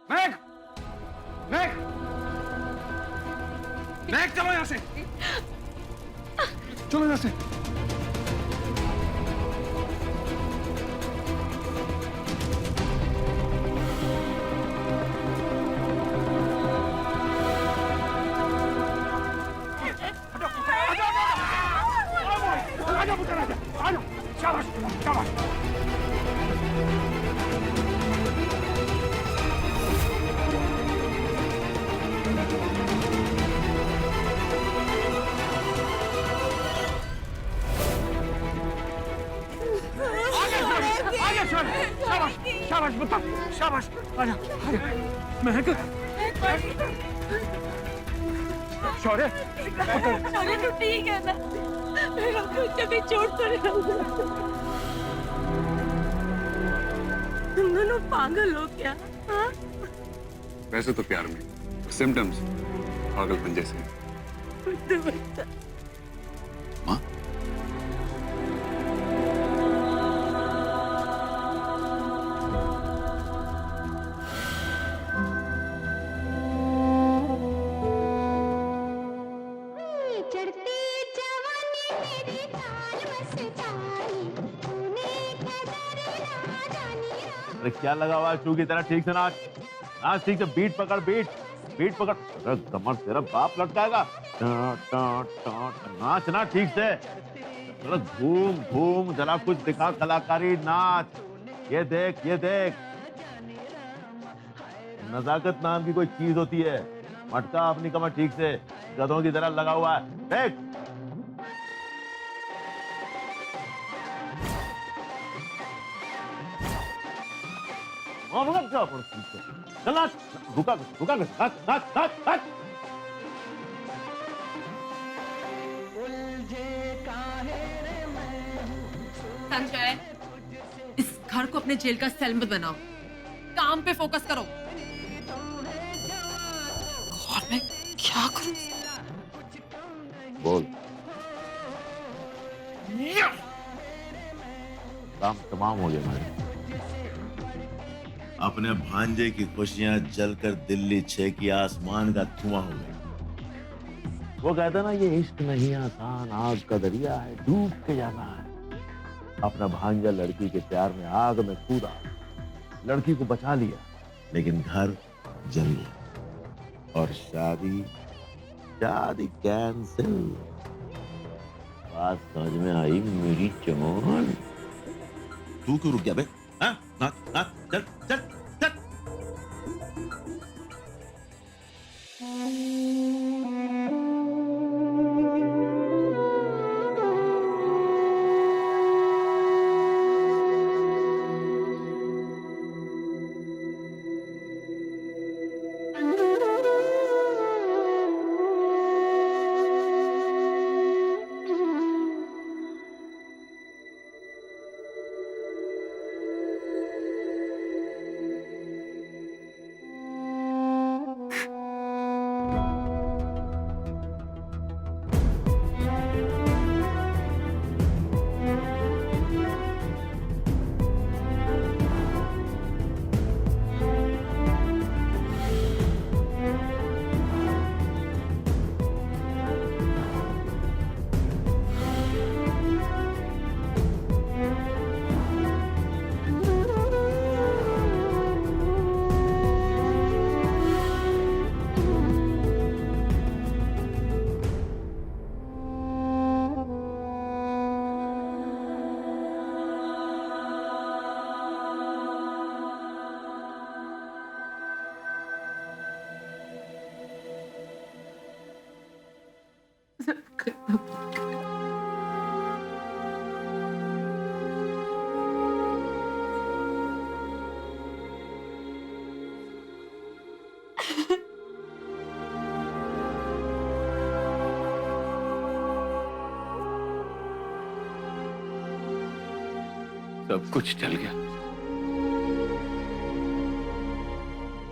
महक, महक, महक चलो यहाँ से, चलो यहाँ से। आजा पुत्र, आजा, आजा, शाबाश, शाबाश। आजा शाबाश, शाबाश पुत्र, शाबाश, आजा, आजा, महक, शौर्य, शौर्य तो ठीक है ना, मेरा कुछ भी चोट तो नहीं लगा। तुम दोनों पागल हो क्या? हाँ? वैसे तो प्यार में सिम्टम्स पागलपन जैसे। बच्चा माँ, चढ़ती जवानी मेरी चाल मस्तानी, तूने कदर ना जानी रा। अरे क्या लगा हुआ है चू की तरह? ठीक से नाच, नाच ठीक से, बीट पकड़, बीट बीट पकड़। अरे कमर तेरा बाप लटकाएगा। नाच ना ठीक से, चलो घूम घूम, जरा कुछ दिखा कलाकारी, नाच। ये देख, ये देख, नजाकत नाम की कोई चीज होती है। मटका अपनी कमर ठीक से, गधों की तरह लगा हुआ है, देख। चल नाच, रुका रुका, नाच नाच नाच नाच। संजय, इस घर को अपने जेल का सेल मत बनाओ, काम पे फोकस करो। और मैं क्या करूं? बोल। काम तमाम हो गया मेरे। अपने भांजे की खुशियां जलकर दिल्ली 6 की आसमान का धुआं हो गया। वो कहता ना, ये इश्क नहीं आसान, आग का दरिया है, डूब के जाना है। अपना भांजा लड़की के प्यार में आग में कूदा, लड़की को बचा लिया, लेकिन घर जल गया और शादी शादी कैंसिल। बात समझ में आई मेरी जान? तू क्यों रुक गया बे? हाँ? नाच नाच, चल चल चल। सब कुछ चल गया,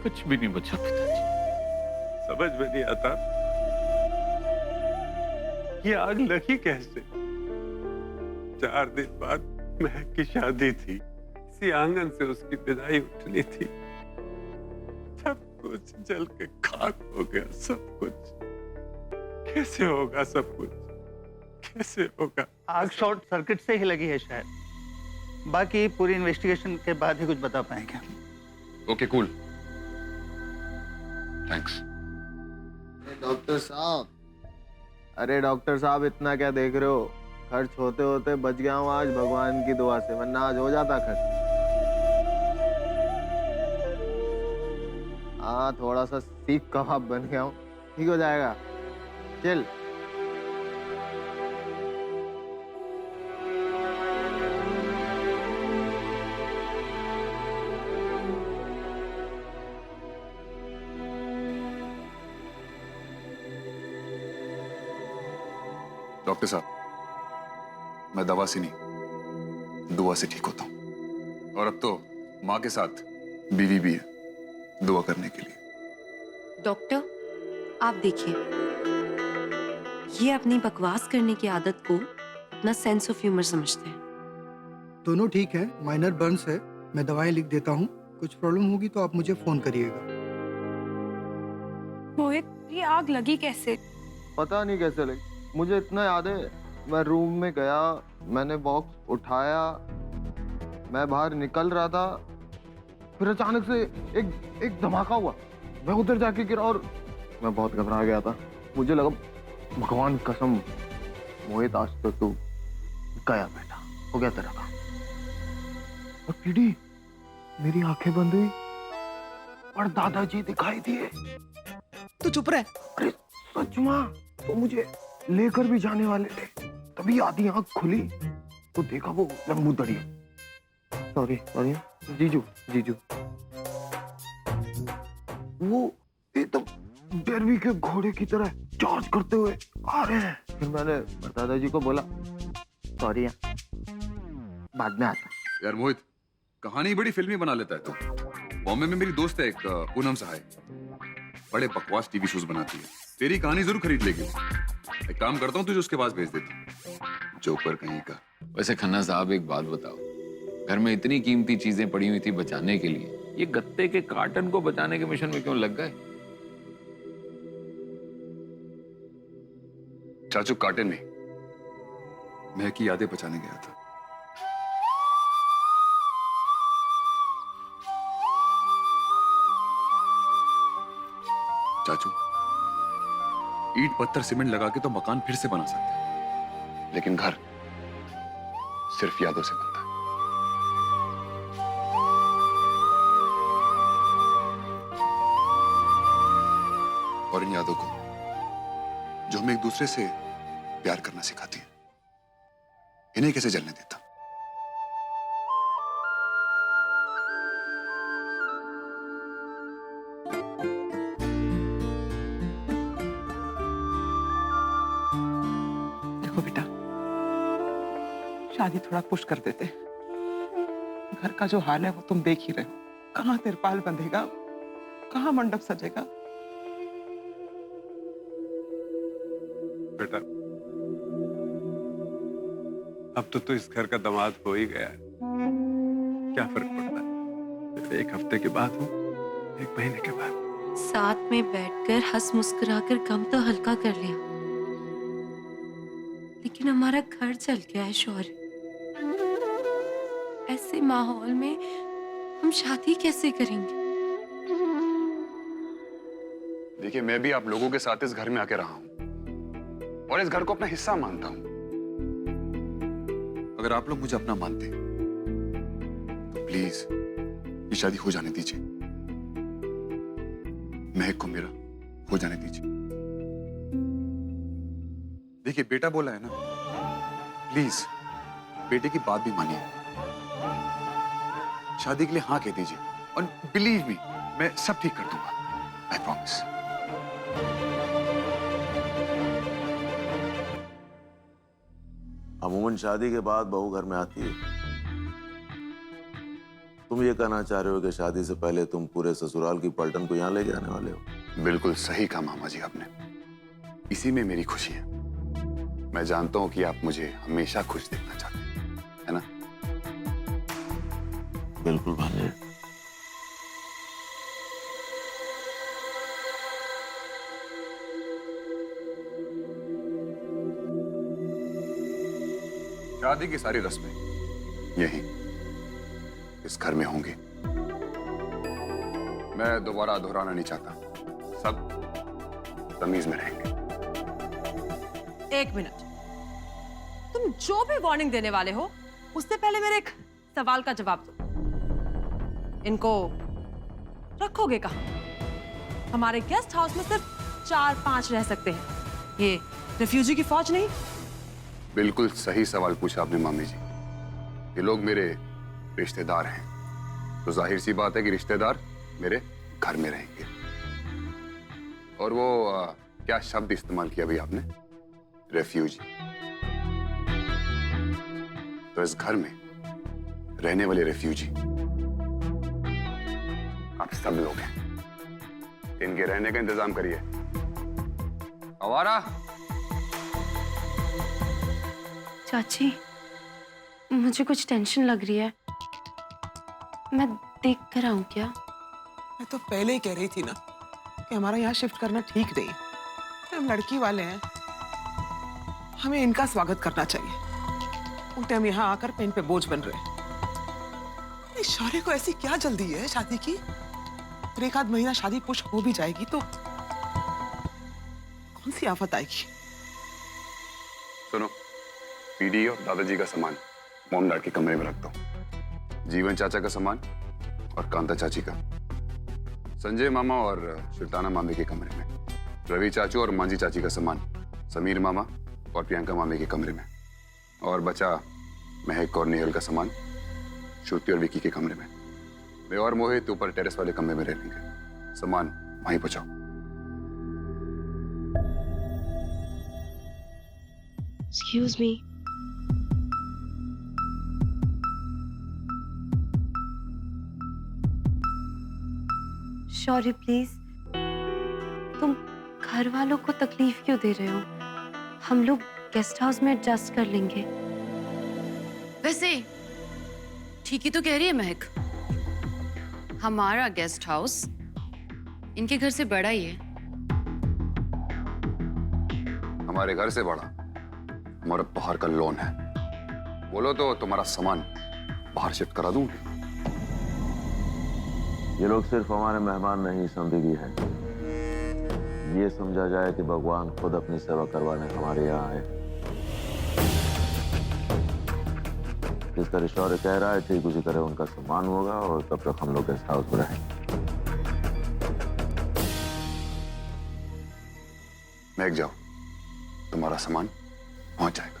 कुछ भी नहीं बचा पिताजी। समझ में नहीं आता ये आग लगी कैसे। 4 दिन बाद महक की शादी थी, इसी आंगन से उसकी विदाई उठनी थी। कुछ जल के खाक हो गया, सब कुछ। कैसे होगा सब कुछ, कैसे होगा? आग शॉर्ट सर्किट से ही लगी है शायद। बाकी पूरी इन्वेस्टिगेशन के बाद ही कुछ बता पाएंगे। Okay cool, thanks. डॉक्टर साहब, अरे डॉक्टर साहब इतना क्या देख रहे हो? खर्च होते होते बच गया हूँ आज भगवान की दुआ से, वरना आज हो जाता खर्च। हाँ, थोड़ा सा सीख कबाब बन गया हूँ, ठीक हो जाएगा। चल। डॉक्टर साहब, मैं दवा से नहीं दुआ से ठीक होता हूँ। और अब तो माँ के साथ बीवी भी है दुआ करने के लिए। डॉक्टर, आप देखिए, ये अपनी बकवास करने की आदत को अपना सेंस ऑफ ह्यूमर समझते हैं। दोनों ठीक है, माइनर बर्न्स है। मैं दवाएं लिख देता हूँ, कुछ प्रॉब्लम होगी तो आप मुझे फोन करिएगा। मोहित, ये आग लगी कैसे? पता नहीं कैसे लगी, मुझे इतना याद है मैं रूम में गया, मैंने बॉक्स उठाया, मैं बाहर निकल रहा था, फिर अचानक से एक धमाका हुआ। मैं उधर जाके गिरा और मैं बहुत घबरा गया था। मुझे लगा भगवान कसम मोहित, आज तो तू गया बेटा, हो गया तेरा काम। और पीडी, मेरी आंखें बंद हुई और दादाजी दिखाई दिए। तू चुप रह। अरे सच मां, तो मुझे लेकर भी जाने वाले थे, तभी आधी आंख खुली तो देखा वो लंबू दड़ी। सॉरी सॉरी जीजू जीजू, वो एकदम डरवी के घोड़े की तरह चार्ज करते हुए आ रहे हैं। फिर मैंने दादाजी को बोला सॉरी, बाद में आता। यार मोहित, कहानी बड़ी फिल्मी बना लेता है तू। बॉम्बे में मेरी दोस्त है एक पूनम सहाय, बड़े बकवास टीवी शोज बनाती है। तेरी कहानी जरूर खरीद लेगी। एक काम करता हूँ, तुझे उसके पास भेज देता हूँ। जोकर कहीं का। वैसे खन्ना साहब, एक बात बताओ, घर में इतनी कीमती चीजें पड़ी हुई थी बचाने के लिए, ये गत्ते के कार्टन को बचाने के मिशन में क्यों लग गए? चाचू, कार्टन नहीं, मैं की यादें बचाने गया था। चाचू, ईंट पत्थर सीमेंट लगा के तो मकान फिर से बना सकते हैं, लेकिन घर सिर्फ यादों से बनता है। और इन यादों को, जो हमें एक दूसरे से प्यार करना सिखाती है, इन्हें कैसे जलने देता? देखो बेटा, शादी थोड़ा पुश कर देते। घर का जो हाल है वो तुम देख ही रहे हो। कहाँ तिरपाल बंधेगा, कहाँ मंडप सजेगा। बेटा, अब तो तू इस घर का दामाद हो ही गया है, क्या फर्क पड़ता है? एक हफ्ते के बाद हो, एक महीने के बाद। साथ में बैठकर हंस मुस्कुराकर गम तो हल्का कर लिया, लेकिन हमारा घर चल गया है शौर्य। ऐसे माहौल में हम शादी कैसे करेंगे? देखिए, मैं भी आप लोगों के साथ इस घर में आके रहा हूं और इस घर को अपना हिस्सा मानता हूं। अगर आप लोग मुझे अपना मानते तो प्लीज ये शादी हो जाने दीजिए। महक को मेरा हो जाने दीजिए। देखिए, बेटा बोला है ना, प्लीज बेटे की बात भी मानिए। शादी के लिए हाँ कह दीजिए और बिलीव मी, मैं सब ठीक कर दूंगा। I promise. अमूमन शादी के बाद बहू घर में आती है। तुम ये कहना चाह रहे हो कि शादी से पहले तुम पूरे ससुराल की पलटन को यहाँ ले जाने वाले हो? बिल्कुल सही कहा मामा जी आपने, इसी में मेरी खुशी है। मैं जानता हूं कि आप मुझे हमेशा खुश देखना चाहते हैं, है ना? बिल्कुल भांजे। शादी की सारी रस्में यहीं इस घर में होंगी। मैं दोबारा दोहराना नहीं चाहता, सब तमीज में रहेंगे। एक मिनट, तुम जो भी वार्निंग देने वाले हो उससे पहले मेरे एक सवाल का जवाब दो। इनको रखोगे कहाँ? हमारे गेस्ट हाउस में सिर्फ 4-5 रह सकते हैं, ये रिफ्यूजी की फौज नहीं। बिल्कुल सही सवाल पूछा आपने मामी जी। ये लोग मेरे रिश्तेदार हैं, तो जाहिर सी बात है कि रिश्तेदार मेरे घर में रहेंगे। और वो क्या शब्द इस्तेमाल किया भाई आपने? रेफ्यूजी। तो इस घर में रहने वाले रेफ्यूजी आप सब लोग हैं। इनके रहने का इंतजाम करिए। आवारा, चाची, मुझे कुछ टेंशन लग रही है। मैं देख कर आऊं क्या? मैं तो पहले ही कह रही थी ना कि हमारा यहाँ शिफ्ट करना ठीक नहीं। हम लड़की वाले हैं, हमें इनका स्वागत करना चाहिए। उल्टे हम यहाँ आकर पेन पे बोझ बन रहे हैं। इस शौर्य को ऐसी क्या जल्दी है शादी की? फिर एक आध महीना शादी पुश हो भी जाएगी तो कौन सी आफत आएगी? सुनो, पीडी और दादाजी का सामान मॉम डैड के कमरे में रख दो। जीवन चाचा का सामान और कांता चाची का संजय मामा और सुल्ताना मामी के कमरे में। रवि चाचू और मांझी चाची का सामान समीर मामा और प्रियंका मामी के कमरे में। और बचा महक और नेहल का सामान श्रुति और विकी के कमरे में। मैं और मोहित ऊपर टेरेस वाले कमरे में रह लेंगे। सामान वहीं पहुंचाओ। Excuse me. शौर्य प्लीज, तुम घर वालों को तकलीफ क्यों दे रहे हो? हम लोग गेस्ट हाउस में एडजस्ट कर लेंगे। वैसे ठीक ही तो कह रही है महक। हमारा गेस्ट हाउस इनके घर से बड़ा ही है। हमारे घर से बड़ा हमारा बाहर का लोन है। बोलो तो तुम्हारा सामान बाहर शिफ्ट करा दूं। ये लोग सिर्फ हमारे मेहमान नहीं समझी है। ये समझा जाए कि भगवान खुद अपनी सेवा करवाने हमारे यहाँ आए। जिस तरह शौर्य कह रहा है ठीक उसी तरह उनका सम्मान होगा और तब तक हम लोग गेस्ट हाउस में रहेंगे। महक जाओ, तुम्हारा सामान पहुंच जाएगा।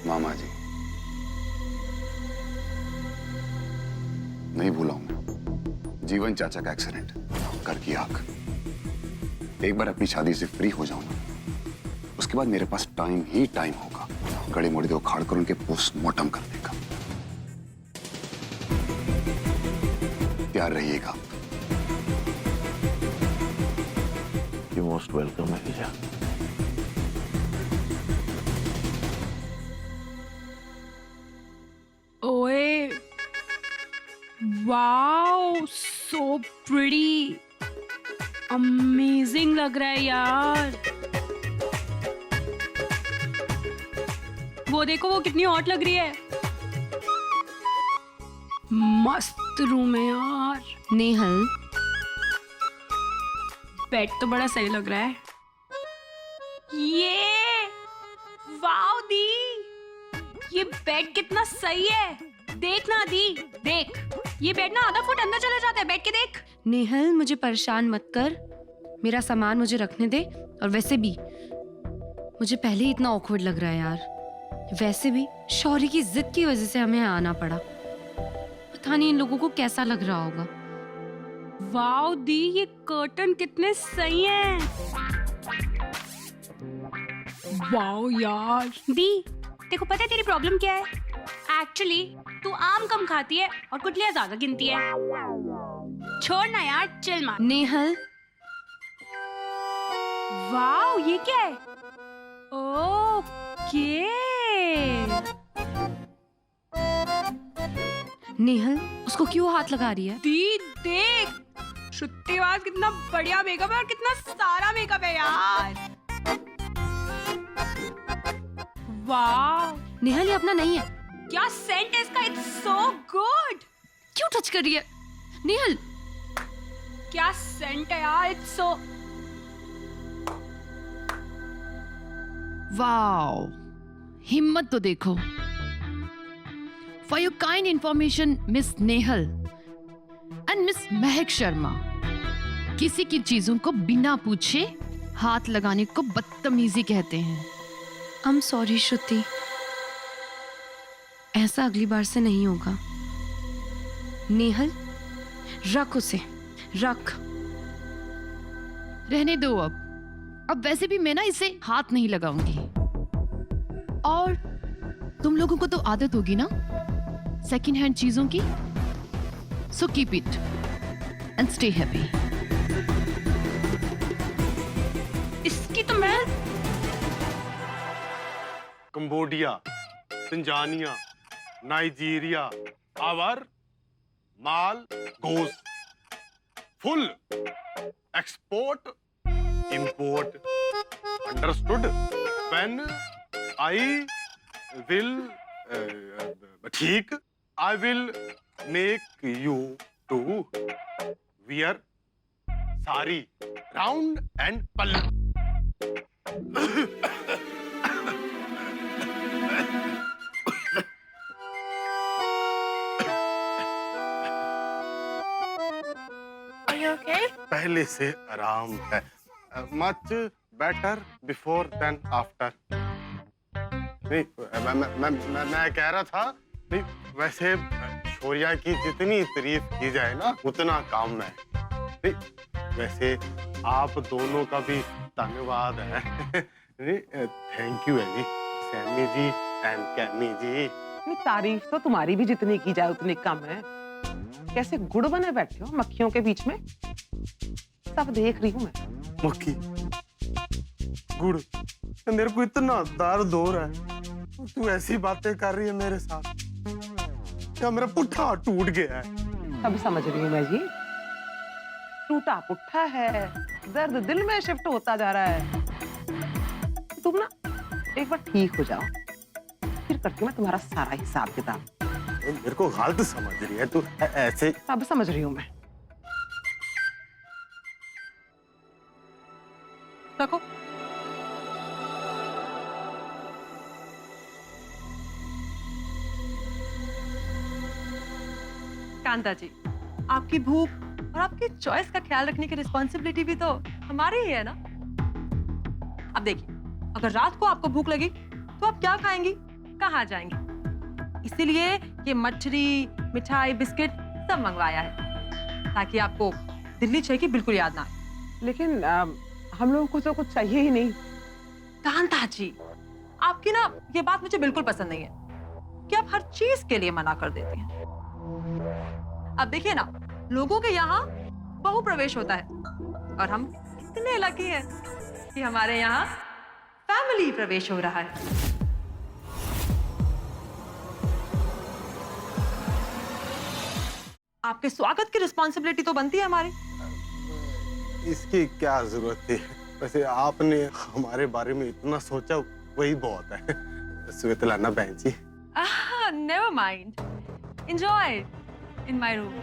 मामा जी, नहीं भूला हूं मैं जीवन चाचा का एक्सीडेंट, घर की आग। एक बार अपनी शादी से फ्री हो जाऊं ना, उसके बाद मेरे पास टाइम ही टाइम होगा गड़े मुड़े उखाड़ कर उनके पोस्टमार्टम करने का। तैयार रहिएगा। यू मोस्ट वेलकम है भैया। ओए, वाओ, सो प्रिटी, अमेजिंग लग रहा है यार। वो देखो, वो कितनी हॉट लग रही है। मस्त रूम है यार। नेहल, बेड तो बड़ा सही लग रहा है। ये वाओ दी, ये बेड कितना सही है। देख ना दी, देख, ये बेड ना आधा फुट अंदर चला जाता है। बैठ के देख। नेहल, मुझे परेशान मत कर। मेरा सामान मुझे रखने दे। और वैसे भी मुझे पहले ही इतना ऑकवर्ड लग रहा है यार। वैसे भी शौर्य की जिद की वजह से हमें यहाँ आना पड़ा। पता नहीं इन लोगों को कैसा लग रहा होगा। वाओ दी, ये कर्टन कितने सही हैं। वाओ यार दी, देखो पता है तेरी प्रॉब्लम क्या है? एक्चुअली तू आम कम खाती है और गुठलियां ज्यादा गिनती है। छोड़ ना यार, चिल मार। नेहल, वाओ, ये क्या है? ओके, नेहल उसको क्यों हाथ लगा रही है? दी देख, श्रुति के पास कितना बढ़िया मेकअप है और कितना सारा मेकअप है यार। वाह, नेहल ये अपना नहीं है। क्या सेंट है इसका, इट्स सो गुड। क्यों टच कर रही है नेहल? क्या सेंट है यार, इट्स सो। वाओ, हिम्मत तो देखो। For your kind information miss Nehal and miss महक शर्मा, किसी की चीजों को बिना पूछे हाथ लगाने को बदतमीजी कहते हैं। आई एम सॉरी श्रुति, ऐसा अगली बार से नहीं होगा। नेहल रख उसे, रख। रहने दो अब वैसे भी मैं ना इसे हाथ नहीं लगाऊंगी। और तुम लोगों को तो आदत होगी ना सेकंड हैंड चीजों की, so keep it and stay happy. इसकी तो मैं कंबोडिया, तंजानिया, नाइजीरिया, आवर माल goes full export import, understood? When I will ठीक, I will make you to wear sari round and pallu. Are you okay? पहले से आराम है। Much better before then after. नहीं, मैं कह रहा था, नहीं वैसे शौर्या की जितनी तारीफ की जाए ना उतना कम है। नहीं, वैसे आप दोनों का भी धन्यवाद है। थैंक यू है जी, सैमी जी एंड कैमी जी। तारीफ तो तुम्हारी भी जितनी की जाए उतनी कम है। कैसे गुड़ बने बैठे हो मक्खियों के बीच में, सब देख रही हूँ मैं। मक्खी गुड़, मेरे को इतना दर्द हो रहा है, तू ऐसी बातें कर रही है मेरे साथ, क्या मेरा पुट्ठा टूट गया है। सब समझ रही हूँ मैं जी, टूटा पुट्ठा है, दर्द दिल में शिफ्ट होता जा रहा है। तुम ना एक बार ठीक हो जाओ, फिर करती हूँ मैं तुम्हारा सारा हिसाब किताब। मेरे को गलत समझ रही है तू ऐसे। सब समझ रही हूँ मैं। रखो। कांता जी, आपकी भूख और आपकी चॉइस का ख्याल रखने की रिस्पॉन्सिबिलिटी भी तो हमारी ही है ना। अब देखिए, अगर रात को आपको भूख लगी तो आप क्या खाएंगी, कहाँ जाएंगी? इसीलिए ये मठरी, मिठाई, बिस्किट सब मंगवाया है, ताकि आपको दिल्ली 6 की बिल्कुल याद ना आए। लेकिन हम लोगों को तो कुछ चाहिए ही नहीं। कांता जी, आपकी ना ये बात मुझे बिल्कुल पसंद नहीं है कि आप हर चीज के लिए मना कर देती हैं। अब देखिए ना, लोगों के यहाँ बहु प्रवेश होता है और हम इतने लकी हैं कि हमारे यहाँ फैमिली प्रवेश हो रहा है। आपके स्वागत की रिस्पॉन्सिबिलिटी तो बनती है हमारी। इसकी क्या जरूरत थी? वैसे आपने हमारे बारे में इतना सोचा, वही बहुत है। स्वेतलाना बहन जी। Never mind, enjoy in my room.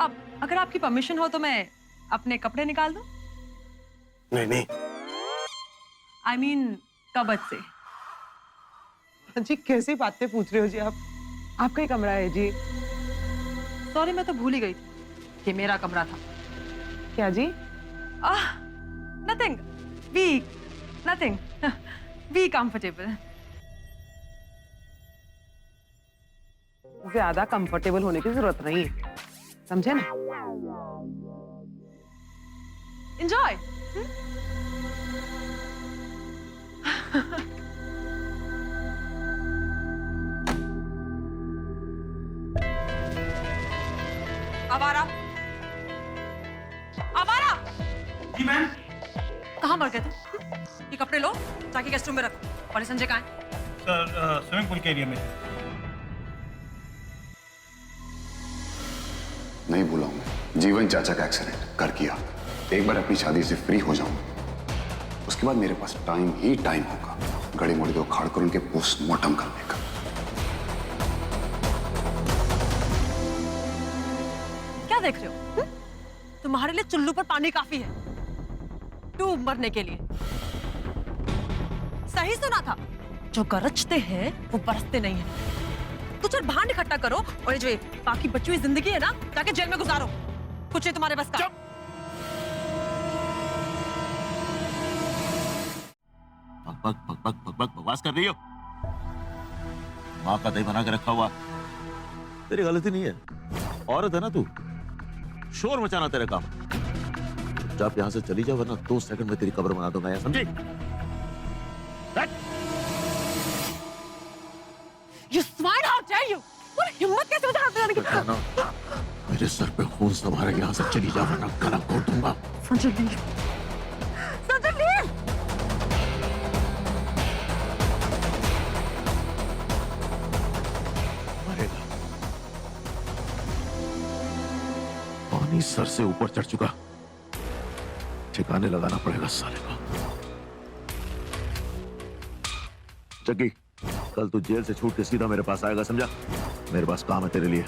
अब अगर आपकी परमिशन हो तो मैं अपने कपड़े निकाल दूं? नहीं नहीं, I mean, कबट से। जी कैसी बातें पूछ रहे हो जी आप? आपका ही कमरा है जी। सॉरी, मैं तो भूल ही गई थी कि मेरा कमरा था। क्या जी? Nothing, we nothing, we comfortable. ज्यादा कंफर्टेबल होने की जरूरत नहीं है, समझे ना? एंजॉय। आवारा, आवारा। जी मैम। कहाँ मर गए थे? ये कपड़े लो, जाके गेस्ट रूम में रखो। और संजय कहाँ है? सर, स्विमिंग पूल के एरिया में। नहीं भूला हूं मैं। जीवन चाचा का एक्सीडेंट कर किया। एक बार अपनी शादी से फ्री हो जाऊं, उसके बाद मेरे पास टाइम ही टाइम होगा गड़े मोड़े को उखाड़ कर उनके पोस्टमार्टम करने का। क्या देख रहे हो? तुम्हारे लिए चुल्लू पर पानी काफी है, डूब मरने के लिए। सही सुना था, जो गरजते हैं वो बरसते नहीं है। तो चल भांड इकट्ठा करो और ये जो बाकी बची हुई जिंदगी है ना, जाके जेल में गुजारो। कुछ नहीं तुम्हारे बस का। बकवास कर रही हो? माँ का दही बना के रखा हुआ, तेरी गलती नहीं है। औरत है ना तू, शोर मचाना तेरा काम। चुपचाप यहां से चली जा, वरना 2 सेकंड में तेरी कब्र बना दूंगा, समझी? You swine, how dare you? पूरी हिम्मत कैसे हो जाती है? मेरे सर पे खून सवार है, यहाँ से चली जा वरना गला घोट दूंगा। Sanjay leave, Sanjay leave. मरेगा। पानी सर से ऊपर चढ़ चुका, ठिकाने लगाना पड़ेगा साले को। जग्गी, कल तू जेल से छूट के सीधा मेरे पास आएगा, समझा? मेरे पास काम है तेरे लिए।